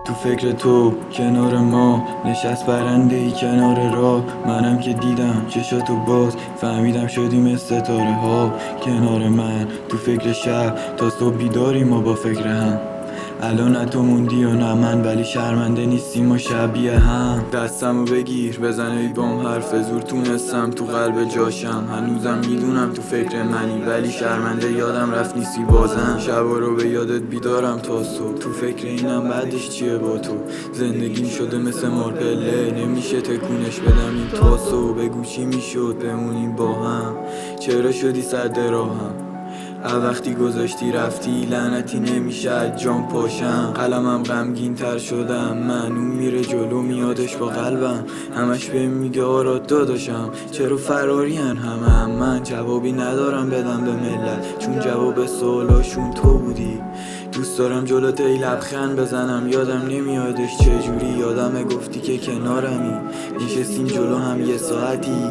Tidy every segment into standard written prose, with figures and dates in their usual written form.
تو فکر تو کنار ما نشست برنده ای کنار راه. منم که دیدم چشاتو باز فهمیدم شدیم ستاره ها. کنار من تو فکر شب تا صبح بیداریم ما با فکر هم. الان نه تو موندی و نه من، ولی شرمنده نیستیم و شبیه هم. دستمو بگیر بزن ای بام حرف زور، تونستم تو قلب جاشم. هنوزم میدونم تو فکر منی، ولی شرمنده یادم رفت نیستی بازم. شبا رو به یادت بیدارم تا صبح، تو فکر اینم بعدش چیه با تو. زندگیم شده مثل مارپله، نمیشه تکونش بدم این تاسو. بگو چی میشد بمونیم با هم، چرا شدی صد راهم. وقتی گذاشتی رفتی لعنتی نمیشه از جام پاشم. قلمم غمگین تر شدم من، اون میره جلو میادش با قلبم. همش بهم میگه آراد داداشم چرا فرارین همه من. جوابی ندارم بدم به ملت، چون جواب سوالاشون تو بودی. دوست دارم جلوت ای لبخند بزنم، یادم نمیادش چجوری. یادمه گفتی که کنارمی، نشستیم جلو هم یه ساعتی.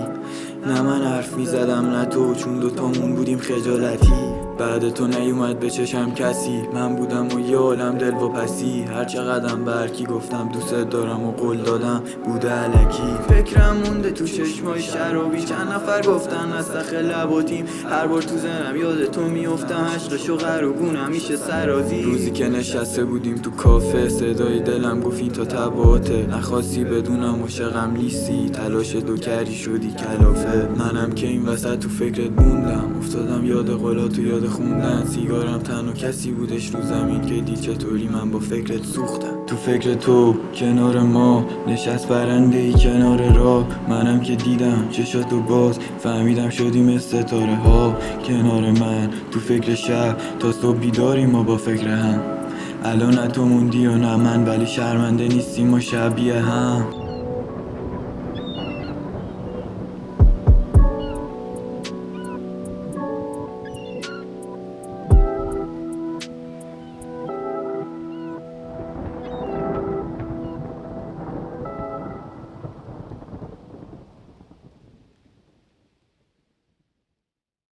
نه من حرف میزدم نه تو، چون دوتامون بودیم خجالتی. بعد تو نیومد به چشم کسی، من بودم و یه عالم دل و پسی. هر چقدرم برکی گفتم دوست دارم و قول دادم بوده علکی. فکرم مونده تو چشمای شرابی، چند نفر گفتن از سخت لباتیم. هر بار تو ذهنم یاد تو میافتم، عشق و قروگونم میشه سرازی. روزی که نشسته بودیم تو کافه، صدای دلم گفت این تا تباته. نخواستی بدونم عاشقم لیستی، تلاش دو کری شدی کلافه. منم که این وسط تو فکرت موندم، افتادم یاد قولات و یاد خوندن. سیگارم تنها کسی بودش رو زمین که دید چطوری من با فکرت سوختم. تو فکر تو کنار ما نشست برنده ای کنار راه. منم که دیدم چشاتو باز فهمیدم شدیم ستاره ها. کنار من تو فکر شب تا صبح بیداریم ما با فکر هم. الان نه تو موندی و نه من، ولی شرمنده نیستیم و شبیه هم.